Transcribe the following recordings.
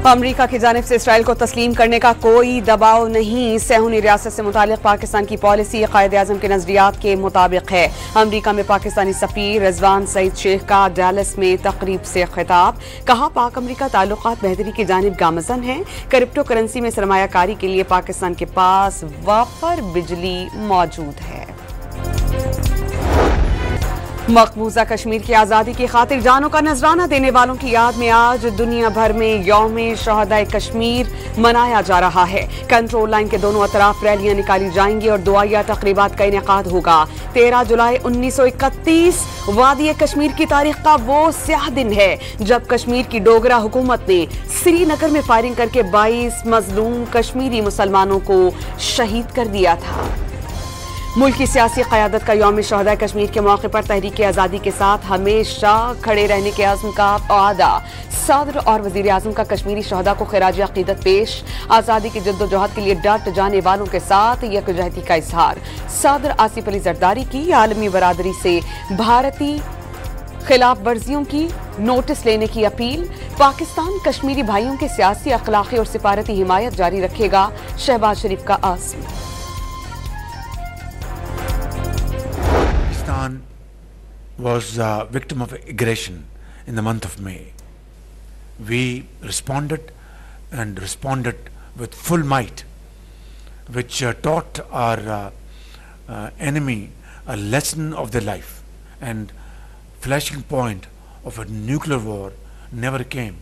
अमरीका की जानिब से इसराइल को तस्लीम करने का कोई दबाव नहीं। सेहूनी रियासत से मुतालिक पाकिस्तान की पॉलिसी कायद आज़म के नजरियात के मुताबिक है। अमरीका में पाकिस्तानी सफीर रिजवान सईद शेख का डैलस में तकरीब से खिताब। कहा, पाक अमरीका ताल्लुकात बेहतरी की जानिब गामजन हैं। क्रिप्टो करेंसी में सरमायाकारी के लिए पाकिस्तान के पास वाफर बिजली मौजूद है। मकबूजा कश्मीर की आज़ादी की खातिर जानों का नजराना देने वालों की याद में आज दुनिया भर में यौम शहदाए कश्मीर मनाया जा रहा है। कंट्रोल लाइन के दोनों अतराफ रैलियां निकाली जाएंगी और दुआया तकरीबात का इनेकाद होगा। 13 जुलाई 1931 वादी कश्मीर की तारीख का वो स्याह दिन है जब कश्मीर की डोगरा हुकूमत ने श्रीनगर में फायरिंग करके 22 मजलूम कश्मीरी मुसलमानों को शहीद कर दिया था। मुल्क की सियासी क़यादत का यौम शहदाए कश्मीर के मौके पर तहरीक आज़ादी के साथ हमेशा खड़े रहने के आज़म का वादा। सदर और वज़ीर आज़म का कश्मीरी शहदा को खिराज अक़ीदत पेश। आज़ादी की जद्दोजहद के लिए डट जाने वालों के साथ यकजहती का इजहार। सदर आसिफ अली जरदारी की आलमी बरादरी से भारतीय खिलाफ वर्जियों की नोटिस लेने की अपील। पाकिस्तान कश्मीरी भाइयों के सियासी, अखलाकी और सिफारती हिमायत जारी रखेगा। शहबाज शरीफ का आज़म। Pakistan was a victim of aggression in the month of May. We responded with full might, which taught our enemy a lesson of their life, and flashing point of a nuclear war never came.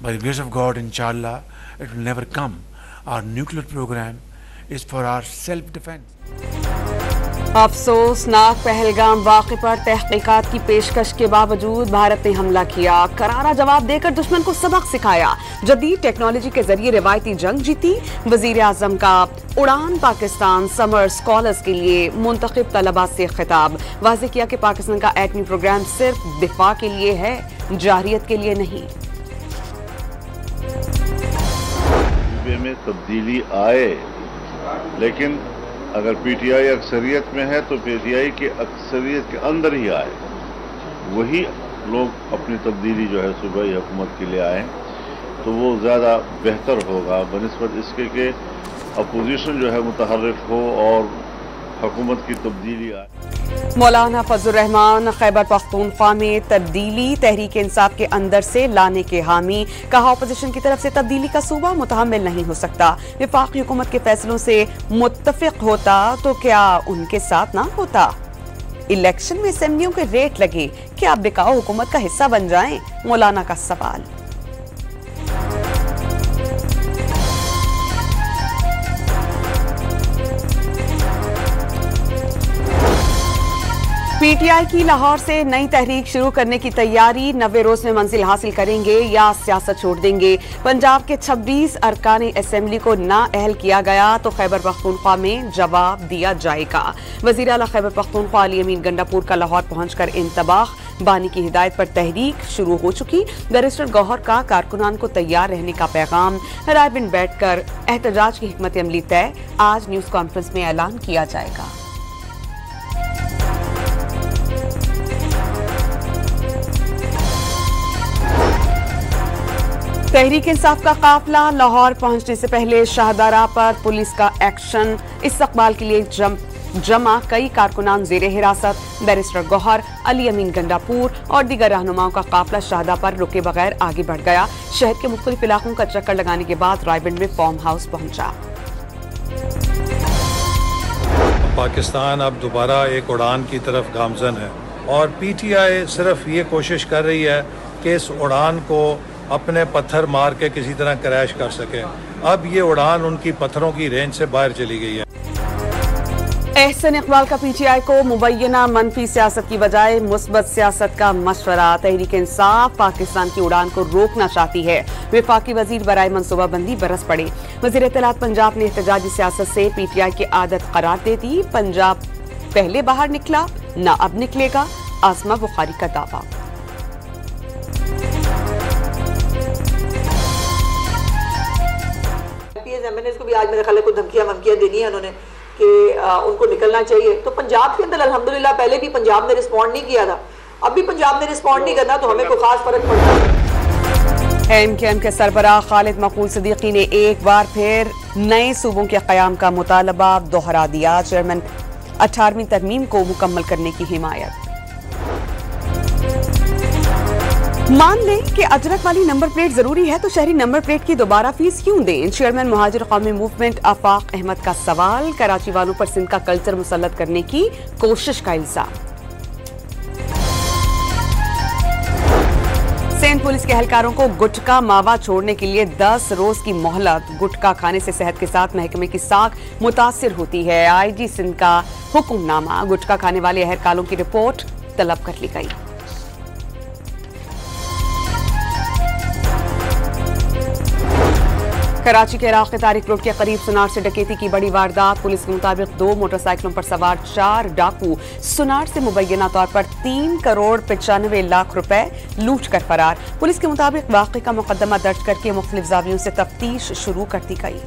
By the grace of God, inshallah, it will never come. Our nuclear program is for our self-defense. अफसोसनाक पहलगाम वाक़े पर तहकीकात की पेशकश के बावजूद भारत ने हमला किया। करारा जवाब देकर दुश्मन को सबक सिखाया। जदीद टेक्नोलॉजी के जरिए रिवायती जंग जीती। वज़ीर आज़म का उड़ान पाकिस्तान समर स्कॉलर्स के लिए मुंतखब तलबा से खिताब। वाज़ेह किया कि पाकिस्तान का एटमी प्रोग्राम सिर्फ दिफा के लिए है, जारियत के लिए नहीं। में तब्दीली आए, लेकिन अगर पीटीआई अक्सरियत में है तो पीटीआई की अक्सरियत के अंदर ही आए, वही लोग अपनी तब्दीली जो है सूबाई हुकूमत के लिए आए तो वो ज़्यादा बेहतर होगा बनिस्बत इसके कि अपोजिशन जो है मुतहर्रिक हो और हुकूमत की तब्दीली आए। मौलाना फजलुर रहमान खैबर पख्तूनख्वा में तब्दीली तहरीक इंसाफ के अंदर से लाने के हामी। कहा, अपोजिशन की तरफ से तब्दीली का सूबा मुतहम्मिल नहीं हो सकता। वफाकी हुकूमत के फैसलों से मुत्तफिक होता तो क्या उनके साथ ना होता। इलेक्शन में असेंबलियों के रेट लगे, क्या बिकाऊ हुकूमत का हिस्सा बन जाएं? मौलाना का सवाल। पीटीआई की लाहौर से नई तहरीक शुरू करने की तैयारी। 90 रोज में मंजिल हासिल करेंगे या सियासत छोड़ देंगे। पंजाब के 26 अरकान असेंबली को नाअहल किया गया तो खैबर पख्तूनख्वा में जवाब दिया जाएगा। वज़ीर आला खैबर पख्तूनख्वा अली अमीन गंडापुर का लाहौर पहुंचकर इंतबाह। बानी की हिदायत पर तहरीक शुरू हो चुकी। बैरिस्टर गौहर का कारकुनान को तैयार रहने का पैगाम। रायबिन बैठकर एहतजाज की हिकमत अमली तय। आज न्यूज कॉन्फ्रेंस में ऐलान किया जाएगा। तहरीक इंसाफ का काफिला लाहौर पहुंचने से पहले शाहदारा पर पुलिस का एक्शन। इस्तकबाल के लिए जमा कई कारकुनान जेर हिरासत। बैरिस्टर गौहर, अली अमीन गंडापुर और दीगर रहनुमाओं का काफिला शाहदा पर रुके बगैर आगे बढ़ गया। शहर के मुख्तलिफ इलाकों का चक्कर लगाने के बाद रायबंड में फार्म हाउस पहुंचा। पाकिस्तान अब दोबारा एक उड़ान की तरफ गामजन है और पीटीआई सिर्फ ये कोशिश कर रही है कि इस उड़ान को अपने पत्थर मार के किसी तरह क्रैश कर सके। अब ये उड़ान उनकी पत्थरों की रेंज से बाहर चली गई है। एहसन इकबाल का पीटीआई को मुबैना मनफी सियासत की बजाय मुस्बत सियासत का मशवरा। तहरीक इंसाफ पाकिस्तान की उड़ान को रोकना चाहती है। वफाकी वजीर बराए मनसूबाबंदी बरस पड़े। वजीर इत्तलात पंजाब ने एहतजाजी सियासत से पीटीआई की आदत करार दे दी। पंजाब पहले बाहर निकला, न अब निकलेगा। आसमा बुखारी का दावा। एमएनएस को भी आज मेरे ख्याल को धमकियां देनी है उन्होंने कि उनको निकलना चाहिए। तो पंजाब के अंदर अल्हम्दुलिल्लाह पहले भी पंजाब ने रिस्पॉन्ड नहीं किया था, अब भी पंजाब ने रिस्पॉन्ड नहीं करना तो हमें कोई खास फर्क पड़ता है। MKM के सरबराह खालिद मकबूल सिद्दीकी ने एक बार फिर नए सूबों के क़याम का मुतालबा दोहरा दिया। चेयरमैन 18वीं तरमीम को मुकम्मल करने की हिमायत। मान लें कि अजरक वाली नंबर प्लेट जरूरी है तो शहरी नंबर प्लेट की दोबारा फीस क्यों दें? चेयरमैन मुहाजिर कौमी मूवमेंट आफाक अहमद का सवाल। कराची वालों पर सिंध का कल्चर मुसल्लत करने की कोशिश का इल्जाम। सिंध पुलिस के एहलकारों को गुटखा मावा छोड़ने के लिए 10 रोज की मोहलत। गुटखा खाने से सेहत के साथ महकमे की साख मुतासिर होती है। IG सिंध का हुक्मनामा। गुटखा खाने वाले एहलकारों की रिपोर्ट तलब कर ली गई। कराची के इलाके तारिक रोड के करीब सुनार से डकैती की बड़ी वारदात। पुलिस के मुताबिक 2 मोटरसाइकिलों पर सवार 4 डाकू सुनार से मुबैना तौर पर 3 करोड़ 95 लाख रुपए लूट कर फरार। पुलिस के मुताबिक वाक़े का मुकदमा दर्ज करके मुख्तलिफ ज़ावियों से तफ्तीश शुरू कर दी गई।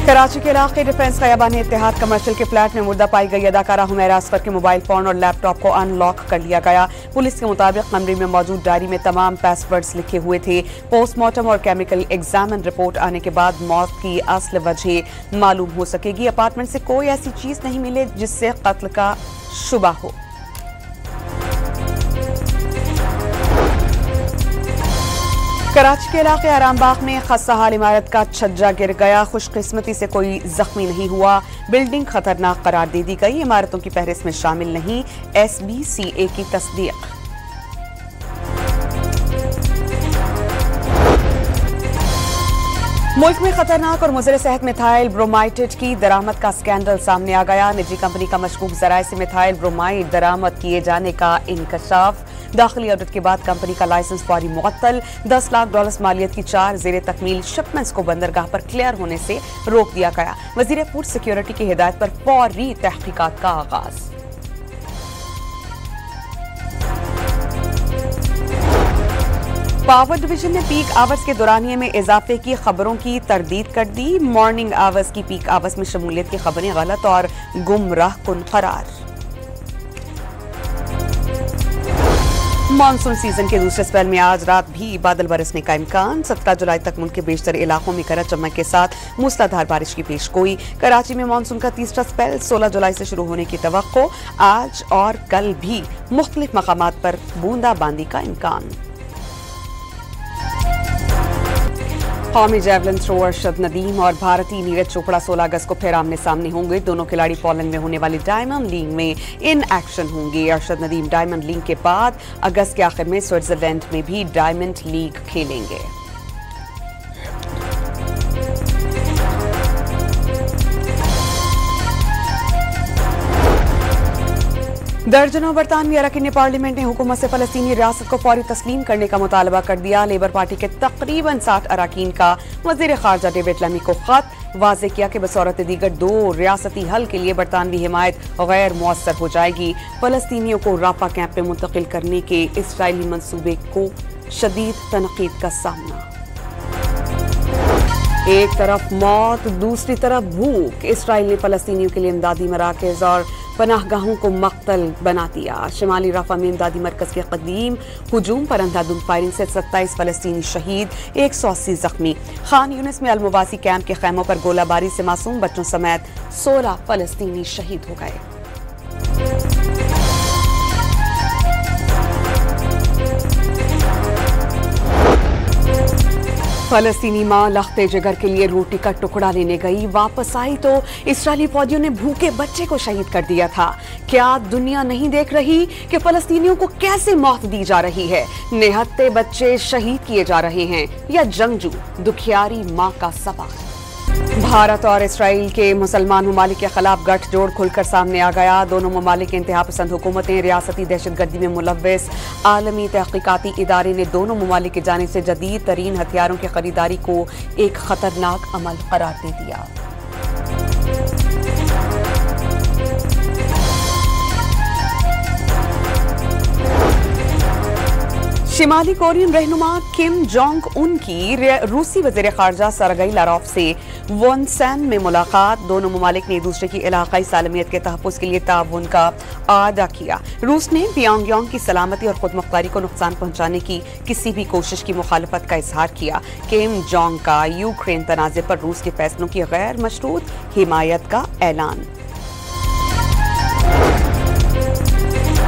कराची के इलाके डिफेंस खयाबान इत्तेहाद कमर्शियल के फ्लैट में मुर्दा पाई गई अदाकारा हुमैरा असफर के मोबाइल फोन और लैपटॉप को अनलॉक कर लिया गया। पुलिस के मुताबिक कमरे में मौजूद डायरी में तमाम पासवर्ड्स लिखे हुए थे। पोस्टमार्टम और केमिकल एग्जामिन रिपोर्ट आने के बाद मौत की असल वजह मालूम हो सकेगी। अपार्टमेंट से कोई ऐसी चीज नहीं मिले जिससे कत्ल का शुबा हो। कराची के इलाके आरामबाग में खस्ता हाल इमारत का छज्जा गिर गया। खुशकिस्मती से कोई जख्मी नहीं हुआ। बिल्डिंग खतरनाक करार दे दी गई। इमारतों की फहरिस्त में शामिल नहीं। SBCA की तस्दीक। मुल्क में खतरनाक और मुज़र सेहत मिथाइल ब्रोमाइड की दरामद का स्कैंडल सामने आ गया। निजी कंपनी का मशकूक जराए से मिथाइल ब्रोमाइड दरामद किए जाने का इंकशाफ। दाखिली ऑडिट के बाद कंपनी का लाइसेंस फौरी मुअत्तल। $10 लाख मालियत की 4 ज़ेरे तकमील शिपमेंट्स को बंदरगाह पर क्लियर होने से रोक दिया गया। वज़ीर फूड सिक्योरिटी की हिदायत पर फौरी तहकीकात का आगाज। पावर डिवीजन ने पीक आवर्स के दौरानिये में इजाफे की खबरों की तरदीद कर दी। मॉर्निंग आवर्स की पीक आवर्स में शमूलियत की खबरें गलत और गुमराह कुन करार। मानसून सीजन के दूसरे स्पेल में आज रात भी बादल बरसने का इम्कान। 17 जुलाई तक मुल्क के बेशतर इलाकों में गरज चमक के साथ मूसलाधार बारिश की पेशगोई। कराची में मानसून का तीसरा स्पेल 16 जुलाई से शुरू होने की तवक्को। आज और कल भी मुख्तलिफ मकामात पर बूंदाबांदी का इम्कान। कौमी जैवलिन थ्रो अरशद नदीम और भारतीय नीरज चोपड़ा 16 अगस्त को फिर आमने सामने होंगे। दोनों खिलाड़ी पोलैंड में होने वाली डायमंड लीग में इन एक्शन होंगे। अरशद नदीम डायमंड लीग के बाद अगस्त के आखिर में स्विट्जरलैंड में भी डायमंड लीग खेलेंगे। दर्जनों बरतानवी अरकान पार्लियामेंट ने हुकूमत से फलस्तीनी रियासत को फौरी तस्लीम करने का मुतालबा कर दिया। लेबर पार्टी के तकरीबन 60 अरकान का वज़ीर ख़ारजा डेविड लमी को खत। वाज़ेह किया कि बसौरत दीगर 2 रियासती हल के लिए बरतानवी हिमायत गैर मुअस्सर हो जाएगी। फलस्तीनियों को राफा कैंप में मुंतकिल करने के इसराइली मंसूबे को शदीद तनकीद का सामना। एक तरफ मौत, दूसरी तरफ भूख। इसराइल ने फलस्तीनियों के लिए इमदादी मराकज़ और पनाहगाहों को मक्तल बना दिया। शिमाली राफा में इमदादी मरकज के कदीम हुजूम पर अंधाधुंध फायरिंग से 27 फलस्तीनी शहीद, 180 जख्मी। खान यूनिस में अलमुवासी कैंप के खैमों पर गोलाबारी से मासूम बच्चों समेत 16 फलस्तीनी शहीद हो गए। फलस्तीनी मां लख्ते जिगर के लिए रोटी का टुकड़ा लेने गई। वापस आई तो इस्राएली फौजियों ने भूखे बच्चे को शहीद कर दिया था। क्या दुनिया नहीं देख रही कि फलस्तीनियों को कैसे मौत दी जा रही है? निहत्ते बच्चे शहीद किए जा रहे हैं या जंगजू दुखियारी मां का सबक। भारत और इसराइल के मुसलमान ममालिक के खिलाफ गठजोड़ खुलकर सामने आ गया। दोनों ममालिक के इंतहा पसंद हुकूमतें रियासती दहशतगर्दी में मुलव्वस। आलमी तहकीकाती इदारे ने दोनों ममालिक की जानिब से जदीद तरीन हथियारों की खरीदारी को एक खतरनाक अमल करार दे दिया। शिमाली कोरियन रहनुमा किम जोंग उन की रूसी वज़ीर ख़ारजा सरगई लारोफ से वोनसैन में मुलाकात। दोनों ममालिक ने एक दूसरे की इलाकाई सालमियत के तहफ़्फ़ुज़ के लिए ताउन का आदा किया। रूस ने पियोंगयांग की सलामती और खुदमुख्तारी को नुकसान पहुंचाने की किसी भी कोशिश की मुखालफत का इजहार किया। किम जोंग का यूक्रेन तनाज़े पर रूस के फैसलों की गैर मशरूत हिमायत का ऐलान।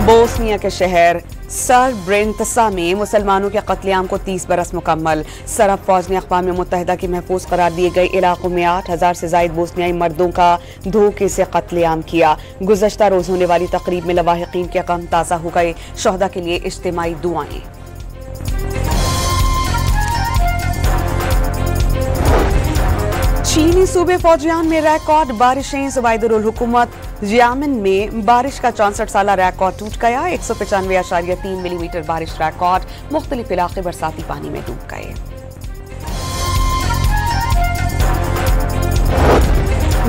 बोस्निया के शहर सरब्रेंटसा में मुसलमानों के कत्लेआम को 30 बरस मुकम्मल। सरब फौज ने अक़वाम मुत्तहिदा के महफूज करार दिए गए इलाकों में 8,000 से ज़ायद बोस्नियाई मर्दों का धोखे से कत्लेआम किया। गुज़श्ता रोज़ होने वाली तकरीब में लवाहिकीन के गम ताज़ा हो गए। शहदा के लिए इज्तिमाई दुआएं। चीनी सूबे फौजियान में रिकॉर्ड बारिशें। ज़ुबैदुल हुकूमत यमन में बारिश का 64 साला रिकॉर्ड टूट गया। 195.3 मिलीमीटर बारिश रिकॉर्ड। मुख्तलिफ इलाके बरसाती पानी में डूब गए।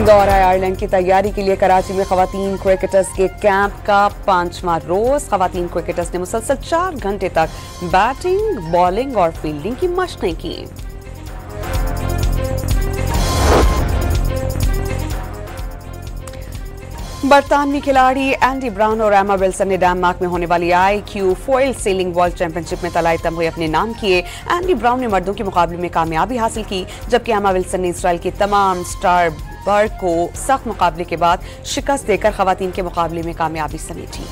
दौरा आयरलैंड की तैयारी के लिए कराची में खवातीन क्रिकेटर्स के कैंप का 5वां रोज। खवातीन क्रिकेटर्स ने मुसलसल 4 घंटे तक बैटिंग, बॉलिंग और फील्डिंग की मशकें की। बरतानवी खिलाड़ी एंडी ब्राउन और एमा विल्सन ने डेनमार्क में होने वाली IQ foil selling world championship में तलाई तमगे अपने नाम किए। एंडी ब्राउन ने मर्दों के मुकाबले में कामयाबी हासिल की, जबकि एमा विल्सन ने इसराइल के तमाम स्टार बर्ड को सख्त मुकाबले के बाद शिकस्त देकर खवातीन के मुकाबले में कामयाबी समेटी।